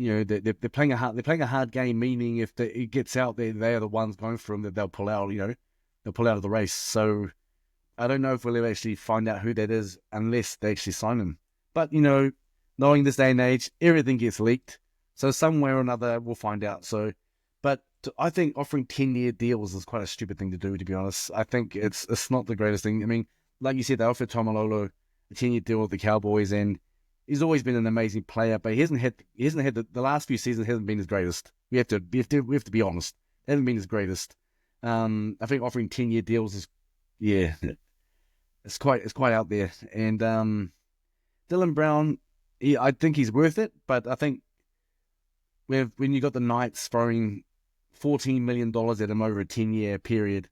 they're playing a hard game, meaning if it gets out there, they are the ones going for him, that they'll pull out. They'll pull out of the race. So I don't know if we'll ever actually find out who that is unless they actually sign him. But knowing this day and age, everything gets leaked. So somewhere or another, we'll find out. So, but I think offering 10-year deals is quite a stupid thing to do, to be honest. I think it's not the greatest thing. I mean, like you said, they offered Tomalolo a 10-year deal with the Cowboys, and he's always been an amazing player, but he hasn't had the last few seasons hasn't been his greatest. We have to be honest. It hasn't been his greatest. I think offering 10-year deals is, yeah, it's quite out there. And Dylan Brown, I think he's worth it, but I think when you got the Knights throwing $14 million at him over a 10-year period,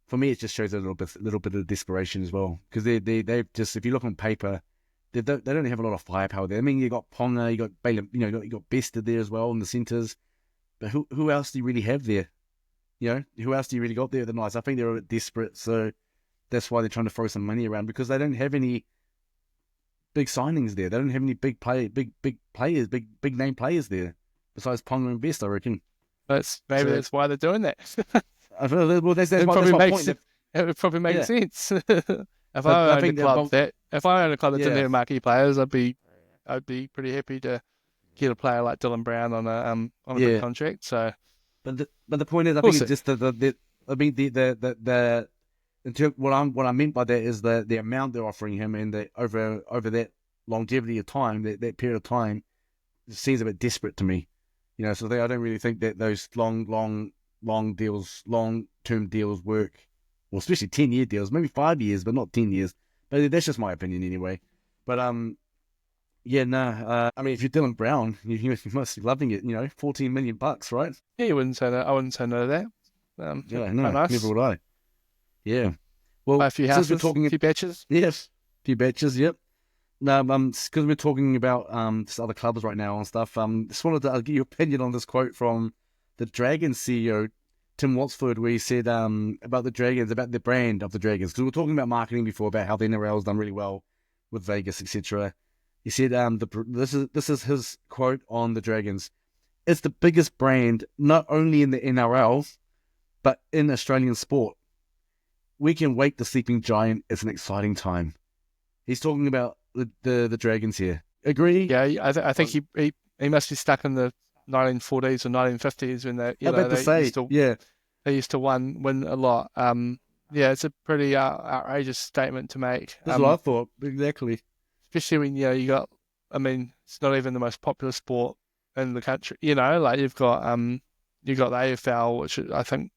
for me it just shows a little bit of desperation as well, because they just, if you look on paper, they don't have a lot of firepower there. I mean, you got Ponga, you got Bailey, you got Bested there as well in the centres, but who else do you really have there? Who else do you really got there at the Knights? I think they're a bit desperate, so that's why they're trying to throw some money around, because they don't have any big signings there. They don't have any big players, big name players there besides Ponga and Best, I reckon. Maybe that's why they're doing that. Well, that's It my probably point. it would probably make Yeah, sense. If but I I owned a think club that didn't yeah, have marquee players, I'd be pretty happy to get a player like Dylan Brown on a big Yeah. contract. So But the point is, I we'll think it's see. just I mean what I meant by that is the amount they're offering him, and the over that longevity of time, that period of time, it seems a bit desperate to me. So I don't really think that those long deals, long term deals work. Well, especially 10-year deals, maybe 5 years, but not 10 years. But that's just my opinion anyway. But yeah, no. I mean, if you're Dylan Brown, you must be loving it. $14 million, right? Yeah, you wouldn't say that. I wouldn't say no to that. Yeah, Quite no, never nice. would I. Yeah. Buy Well, a few since we're houses, a talking, few batches. yes, few batches, yep. No, because we're talking about just other clubs right now and stuff. Just wanted to get your opinion on this quote from the Dragons CEO, Tim Watsford, where he said about the Dragons, about the brand of the Dragons. Because we were talking about marketing before, about how the NRL has done really well with Vegas, etc. He said, this is his quote on the Dragons. It's the biggest brand not only in the NRL but in Australian sport. We can wake the sleeping giant. It's an exciting time. He's talking about the Dragons here. Agree? Yeah, I think he must be stuck in the 1940s or 1950s when I bet to say, yeah, they used to win a lot. Yeah, it's a pretty outrageous statement to make. that's what I thought. Exactly. Especially when you got, I mean, it's not even the most popular sport in the country. Like you got the AFL, which I think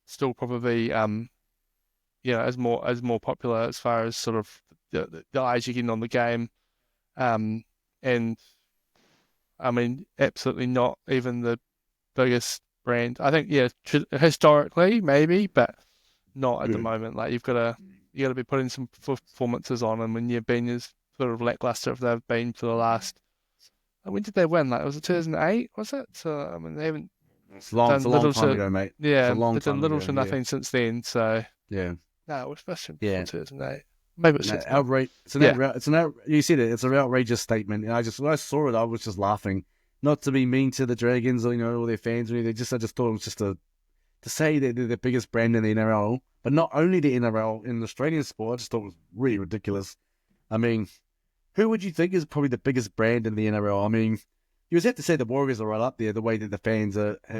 still probably as more popular as far as sort of the eyes you're getting on the game. And I mean, absolutely not even the biggest brand. I think, yeah, historically maybe, but not at the Yeah. moment. Like you got to be putting some performances on, and when you've been as sort of lackluster if they've been for the last. When did they win? Like was it 2008? Was it? So I mean, they haven't It's a done long little time to ago, mate. It's a yeah, long they've done time little ago. to Yeah, nothing since then. So yeah, no, it was supposed to be before yeah. 2008. Maybe it's No, 2008. outrage. Yeah, You said it. It's an outrageous statement, and when I saw it, I was just laughing. Not to be mean to the Dragons, or or their fans, or anything. I just thought it was just to say that they're the biggest brand in the NRL, but not only the NRL in the Australian sport. I just thought it was really ridiculous. I mean, who would you think is probably the biggest brand in the NRL? I mean, you would have to say the Warriors are right up there, the way that the fans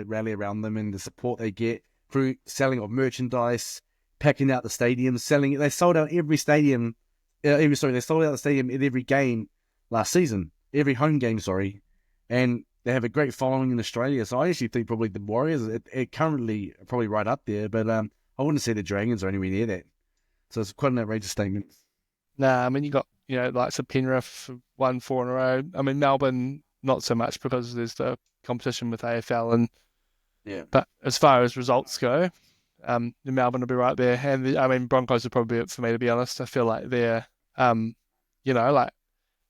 rally around them and the support they get through selling of merchandise, packing out the stadiums, selling it. They sold out every stadium. They sold out the stadium in every game last season, every home game, sorry. And they have a great following in Australia. So I actually think probably the Warriors are currently probably right up there, but I wouldn't say the Dragons are anywhere near that. So it's quite an outrageous statement. nah. I mean, you got like some Penrith won four in a row. I mean, Melbourne not so much because there's the competition with AFL Yeah. but as far as results go, the Melbourne will be right there, and I mean Broncos are probably it for me to be honest. I feel like they're, like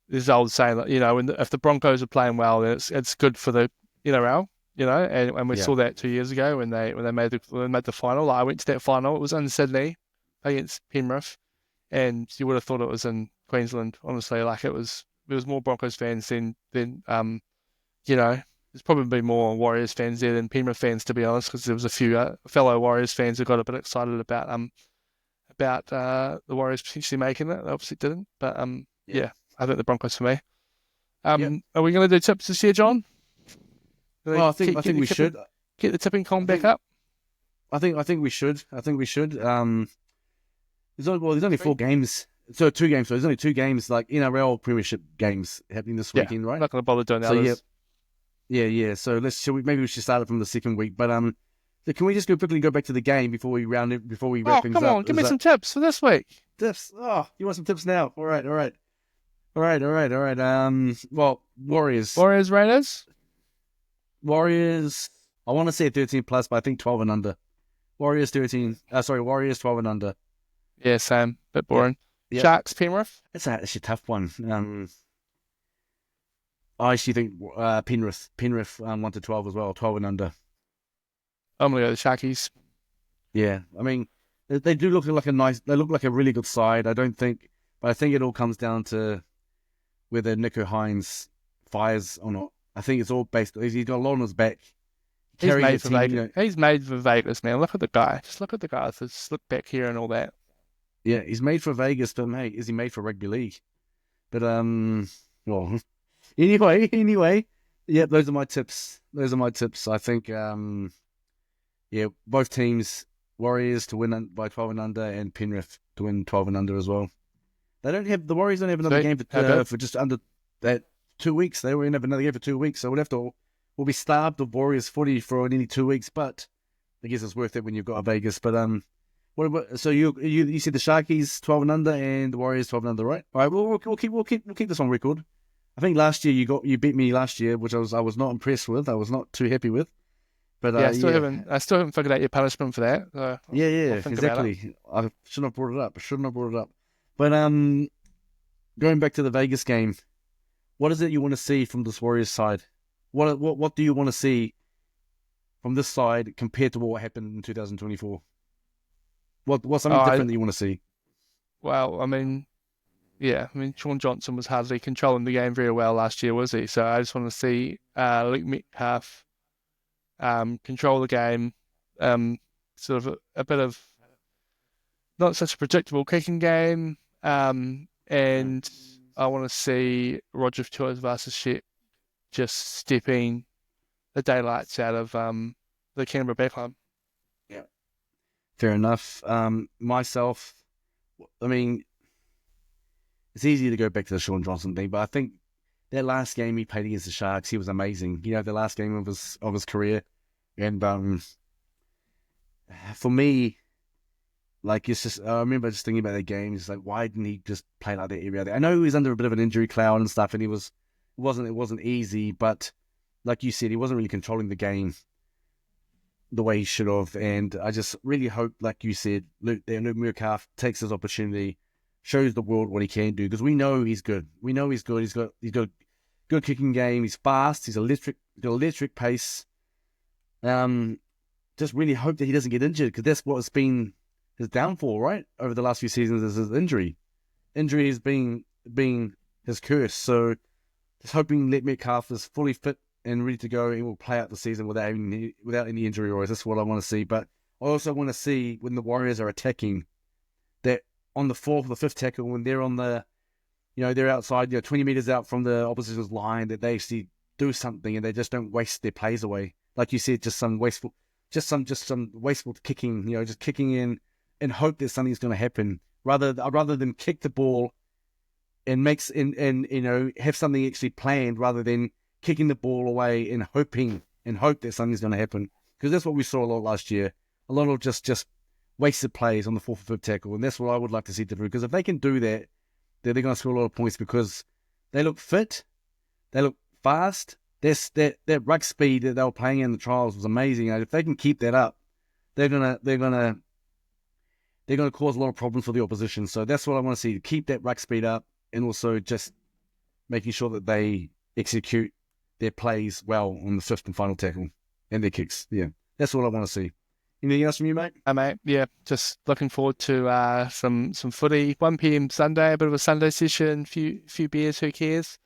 this old saying that if the Broncos are playing well, then it's good for the NRL, and we Yeah. saw that 2 years ago when they made the final. Like, I went to that final. It was in Sydney against Penrith, and you would have thought it was in Queensland. Honestly, like there was more Broncos fans than there's probably more Warriors fans there than Penrith fans, to be honest, because there was a few fellow Warriors fans who got a bit excited about the Warriors potentially making it. They obviously didn't, but Yeah. yeah, I think the Broncos for me. Yeah. Are we going to do tips this year, John? Well, I think we should. Get the tipping I column back think up. I think we should. I think we should. There's only Three. 4 games. So 2 games. So there's only 2 games, like NRL Premiership games happening this Yeah, weekend, I'm right? not going to bother doing the So yeah, others. yeah. So maybe we should start it from the second week. But so can we just quickly go back to the game before we wrap Oh, things come up? on, give me some tips for this week. Tips? Oh, you want some tips now? All right. Well, Warriors. Warriors, Raiders. Warriors. I want to say 13 plus, but I think 12 and under. Warriors 13. Warriors 12 and under. Yeah, same. Bit Yep. boring. Yep. Sharks, Penrith. It's a tough one. I actually think Penrith 1 to 12 as well, 12 and under. I'm going to go the Sharkies. Yeah, I mean they do look like they look like a really good side. But I think it all comes down to whether Nico Hines fires or not. I think it's all based. He's got a lot on his back. He's Carrying made the for team, Vegas. He's made for Vegas, man. Look at the guy. Just look at the guy with his slick back here and all that. Yeah, he's made for Vegas, but mate, is he made for rugby league? But well, anyway, Yeah, those are my tips. Those are my tips. I think, yeah, both teams, Warriors to win by 12 and under, and Penrith to win 12 and under as well. The Warriors don't have another Sweet. game How good? for just under that 2 weeks. They won't have another game for 2 weeks, so we'll be starved of Warriors footy for nearly 2 weeks. But I guess it's worth it when you've got a Vegas. But what about, so you said the Sharkies 12 and under and the Warriors 12 and under, right? All right, we'll keep this on record. I think last year you beat me last year, which I was not impressed with. I was not too happy with. But Yeah, yeah, I still haven't figured out your punishment for that. So yeah, I'll think about it. exactly. I shouldn't have brought it up. I shouldn't have brought it up. But going back to the Vegas game, what is it you want to see from this Warriors side? What do you want to see from this side compared to what happened in 2024? What's Oh, something different that you want to see? well, yeah, Sean Johnson was hardly controlling the game very well last year, was he? So I just want to see Luke Metcalf control the game, sort of a bit of not such a predictable kicking game, and I want to see Roger Tuivasa-Sheck just stepping the daylights out of the Canberra backline. Yeah, fair enough. Myself, I mean, it's easy to go back to the Sean Johnson thing, but I think that last game he played against the Sharks, he was amazing. The last game of his career, and for me, like it's just I remember just thinking about that game. It's like, why didn't he just play like that every other? I know he was under a bit of an injury cloud and stuff, and it wasn't easy, but like you said, he wasn't really controlling the game the way he should have. And I just really hope, like you said, Luke Metcalf takes his opportunity, shows the world what he can do, because we know he's good. We know he's good. He's got a good kicking game. He's fast. He's electric. Got electric pace. Just really hope that he doesn't get injured, because that's what has been his downfall, right? Over the last few seasons is his injury. Injury has been his curse. So just hoping that Metcalf is fully fit and ready to go and will play out the season without any injury worries. That's what I want to see. But I also want to see when the Warriors are attacking that on the fourth or the fifth tackle, when they're on they're outside, 20 meters out from the opposition's line, that they actually do something and they just don't waste their plays away. Like you said, just some wasteful kicking, just kicking in and hope that something's going to happen rather than kick the ball and have something actually planned, rather than kicking the ball away and hope that something's going to happen. Because that's what we saw a lot last year. A lot of just wasted plays on the fourth or fifth tackle, and that's what I would like to see different. Because if they can do that, they're going to score a lot of points, because they look fit, they look fast. That ruck speed that they were playing in the trials was amazing. And if they can keep that up, they're gonna cause a lot of problems for the opposition. So that's what I want to see: keep that ruck speed up, and also just making sure that they execute their plays well on the fifth and final tackle and their kicks. Yeah, that's what I want to see. Anything else from you, mate? Mate, yeah, just looking forward to some footy. 1 p.m. Sunday, a bit of a Sunday session, few beers, who cares?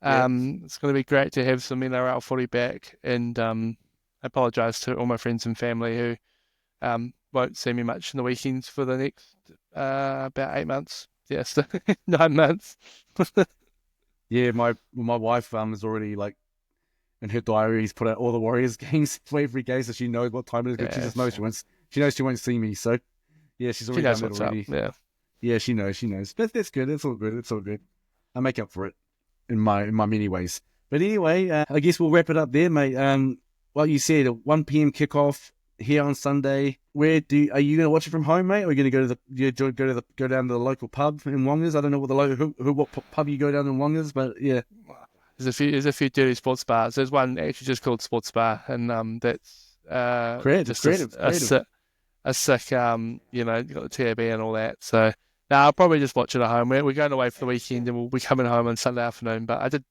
Yeah. It's going to be great to have some NRL footy back, and I apologise to all my friends and family who won't see me much in the weekends for the next about 8 months. Yes, 9 months. Yeah, my wife is already like in her diary. He's put out all the Warriors games for every game, so she knows what time it is. But she just knows she won't see me. So yeah, she's She already knows done it what's already. up. Yeah. Yeah, she knows. But that's good. It's all good. It's all good. I make up for it in my many ways. But anyway, I guess we'll wrap it up there, mate. Like you said, a 1 p.m. kickoff here on Sunday. Are you going to watch it from home, mate? Or are you going to go down to the local pub in Wongers? I don't know what pub you go down in Wongers, but yeah. There's a few dirty sports bars. There's one actually just called Sports Bar, and that's just Creative. a sick you got the TAB and all that. So now I'll probably just watch it at home. We're going away for the weekend, and we'll be coming home on Sunday afternoon. But I did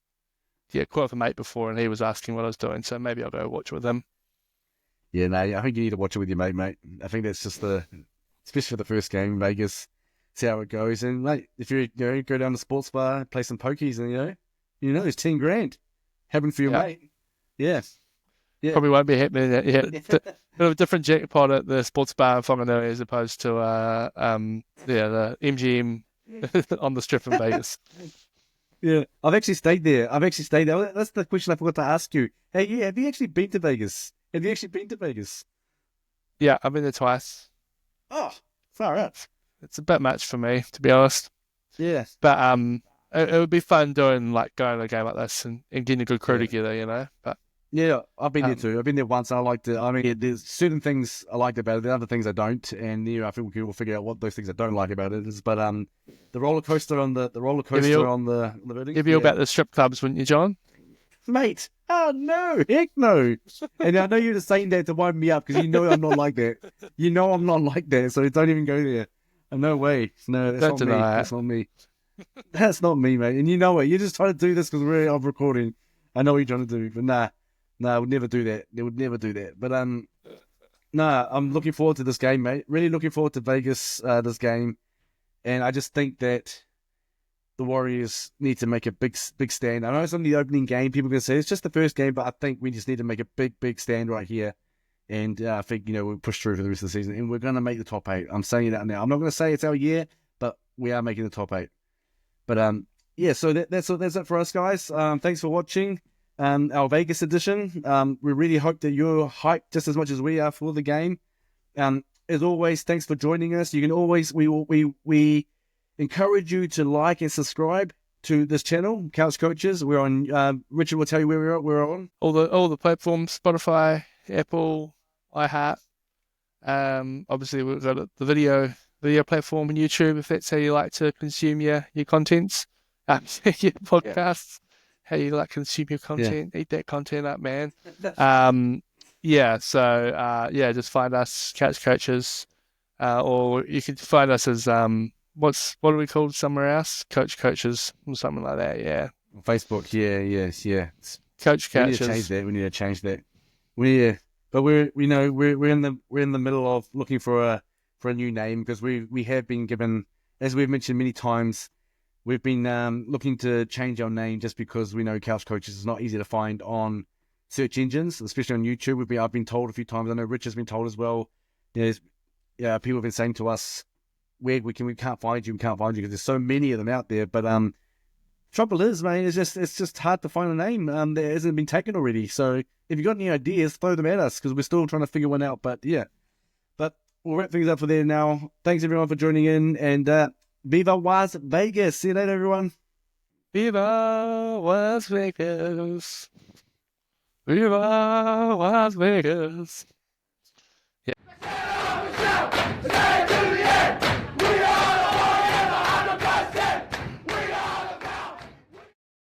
caught up with a mate before, and he was asking what I was doing, so maybe I'll go watch it with him. Yeah, no, I think you need to watch it with your mate. I think that's just especially for the first game in Vegas, see how it goes. And mate, if you go down to the sports bar, play some pokies, and it's 10 grand. Happen for your mate. Yeah. Yeah. Probably won't be happening. Yeah, bit of a different jackpot at the sports bar in Whanganui as opposed to the MGM on the strip in Vegas. Yeah, I've actually stayed there. I've actually stayed there. That's the question I forgot to ask you. Hey, yeah, have you actually been to Vegas? Have you actually been to Vegas? Yeah, I've been there twice. Oh, far out. It's a bit much for me, to be honest. Yeah, But it would be fun doing like going to a game like this and getting a good crew yeah. together, you know. But Yeah, I've been there um, too. I've been there once. And I liked it. I mean, there's certain things I liked about it. There are other things I don't, and I think we can all figure out what those things I don't like about it is. But the roller coaster on the roller if coaster you on the building, if you yeah, about the strip clubs, wouldn't you, John? mate. Oh no, heck no. And I know you're just saying that to wind me up because you know I'm not like that. You know I'm not like that, so don't even go there. No way. No, that's Don't not me. deny it. That's not me. That's not me, mate. And you know it. You're just trying to do this because we're on recording. I know what you're trying to do, but nah, I would never do that. They would never do that. But nah, I'm looking forward to this game, mate. Really looking forward to Vegas this game, and I just think that the Warriors need to make a big stand. I know it's only the opening game. People can say it's just the first game, but I think we just need to make a big stand right here. And I think we'll push through for the rest of the season, and we're going to make the top 8. I'm saying that now. I'm not going to say it's our year, but we are making the top 8. But yeah. So that's it for us, guys. Thanks for watching our Vegas edition. We really hope that you're hyped just as much as we are for the game. As always, thanks for joining us. You can always we encourage you to like and subscribe to this channel, Couch Coaches. We're on. Richard will tell you where we're on. All the platforms: Spotify, Apple, iHeart. Obviously we've got the video platform on YouTube if that's how you like to consume your contents, your podcasts. How you like to consume your content? Eat that content up, man. Yeah. So yeah, just find us Couch Coaches, or you can find us as what are we called somewhere else? Coaches or something like that. Yeah. Facebook. Yeah. Coach We need to change Couches. that. We need to change that. But we're in the middle of looking for a new name because we have been given, as we've mentioned many times, we've been looking to change our name just because we know Couch Coaches is not easy to find on search engines, especially on YouTube. I've been told a few times. I know Rich has been told as well. Yeah, people have been saying to us, we can't find you because there's so many of them out there. But trouble is, man, it's just hard to find a name that hasn't been taken already. So if you got any ideas, throw them at us because we're still trying to figure one out. But yeah, but we'll wrap things up for there now. Thanks everyone for joining in, and Viva Las Vegas. See you later, everyone. Viva Las Vegas. Viva Las Vegas.